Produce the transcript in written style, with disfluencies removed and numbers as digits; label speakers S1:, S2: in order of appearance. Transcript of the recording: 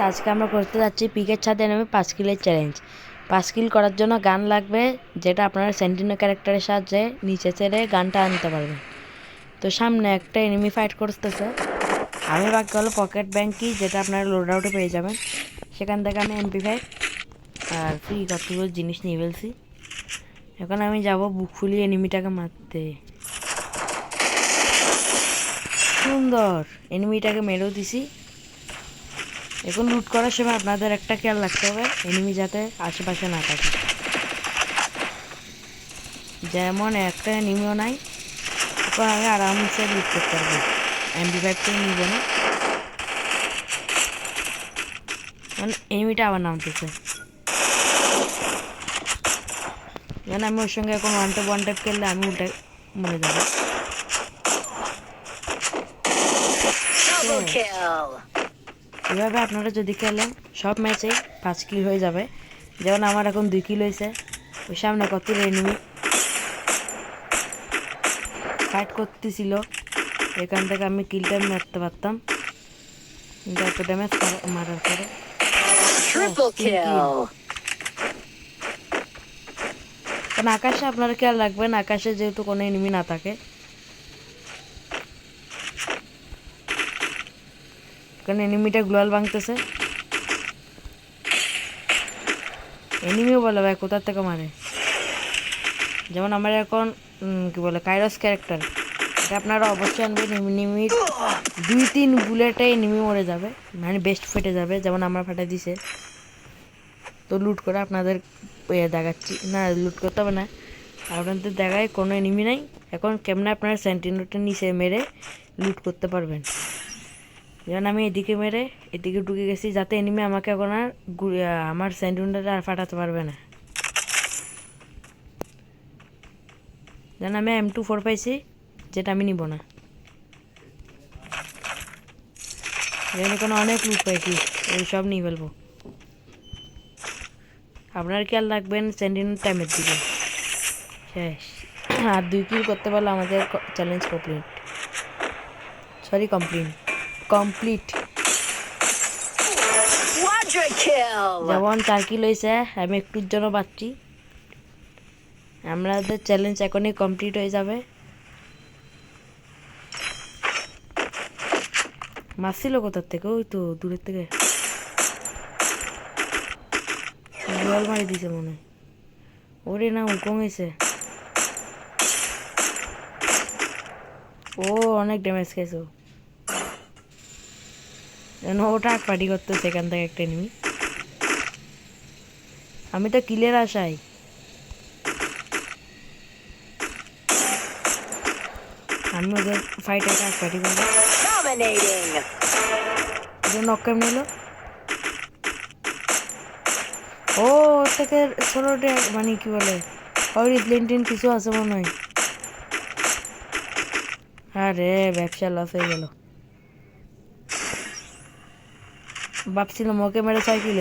S1: আজকে আমরা করতে যাচ্ছি পিকের ছাদে নেমে 5 কিলের চ্যালেঞ্জ। 5 কিল করার জন্য গান লাগবে, যেটা আপনারা সেন্টিনো ক্যারেক্টারের সাহায্যে নিচে ছেড়ে গানটা আনতে পারবেন। তো সামনে একটা এনিমি ফাইট করতেছে, আমি বাকি হলো পকেট ব্যাংকি, যেটা আপনারা লোড আউটে পেয়ে যাবেন। সেখান থেকে আমি MP5 আর ফ্রি কতগুলো জিনিস নিয়ে ফেলছি। এখন আমি যাব বুক ফুলিয়ে এনিমিটাকে মারতে। সুন্দর, এনিমিটাকে মেরেও দিছি। এখন লুট করার সময় আপনাদের একটা খেয়াল রাখতে হবে, এনিমি যাতে আশেপাশে না থাকে। যেমন একটা এনিমিও নাই, এখন আমি আরামসে লুট করতে পারবো। MP5 নিব না, মানে এনিমিটা আবার নামতেছে। যেন আমি ওর সঙ্গে এখন ওয়ান ট্যাপ খেললে আমি উল্টে মরে যাবো। এভাবে আপনারা যদি খেলেন সব ম্যাচেই 5 কিল হয়ে যাবে। যেমন আমার এখন 2 কিল হয়েছে। ওই সামনে কত এনিমি ফাইট করতেছিল, এখান থেকে আমি কিলটা মারতে পারতাম, কিন্তু এত ড্যামেজ মারার পরে কারণ আকাশে আপনারা খেয়াল রাখবেন, আকাশে যেহেতু কোনো এনিমি না থাকে, কারণ এনিমিটা গ্লোয়াল ভাঙতেছে। এনিমিও বলে ভাই কোথার থেকে মারে। যেমন আমার এখন কি বলে কাইরস ক্যারেক্টার, এটা আপনারা অবশ্যই আনবেন। এনিমির 2-3 বুলেটে এনিমি মরে যাবে, মানে বেস্ট ফেটে যাবে, যেমন আমার ফাটা দিছে। তো লুট করে আপনাদের দেখাচ্ছি, না লুট করতে হবে না, আপনাদের দেখায় কোনো এনিমি নাই। এখন কেমনে আপনারা সেন্টিনোটা নিচে মেরে লুট করতে পারবেন। যেমন আমি এদিকে মেরে এদিকে ঢুকে গেছি, যাতে এনিমি আমাকে এখন আর আমার সেন্টিনোটা আর ফাটাতে পারবে না। যেন আমি M24 পাইছি, যেটা আমি নিব না। যেন কোনো অনেক লুট পাইছি, এই সব নিয়ে ফেলবো। আপনার খেয়াল রাখবেন সেন্টিনোর টাইমের দিকে। শেষ, আর 2 কিল করতে পারলে আমাদের চ্যালেঞ্জ কমপ্লিট। Sorry complete. যেমন 4 কিল হয়েছে, আমি একটুর জন্য পাচ্ছি। আমাদের চ্যালেঞ্জ এখনই কমপ্লিট হয়ে যাবে। মারছিল কোথার থেকে? ওই তো দূরের থেকে জল মারি দিছে মনে হয়। ওরে না, উকং হয়েছে। ও অনেক ড্যামেজ খেয়েছে, যেন ওটা পার্টি করতো সেখান থেকে একটা এনিমি। আমি তো কিলের আশায়। আমি ওদের ফাইটে পার্টি করবো। নক কেমন এলো? ও থেকে ষোলোটা, মানে কি বলে ওই লেনটিন কিছু আছে মনে হয়। আরে ব্যবসা লস হয়ে গেল। ভাবছিলাম ওকে মেরে 6 কিলো।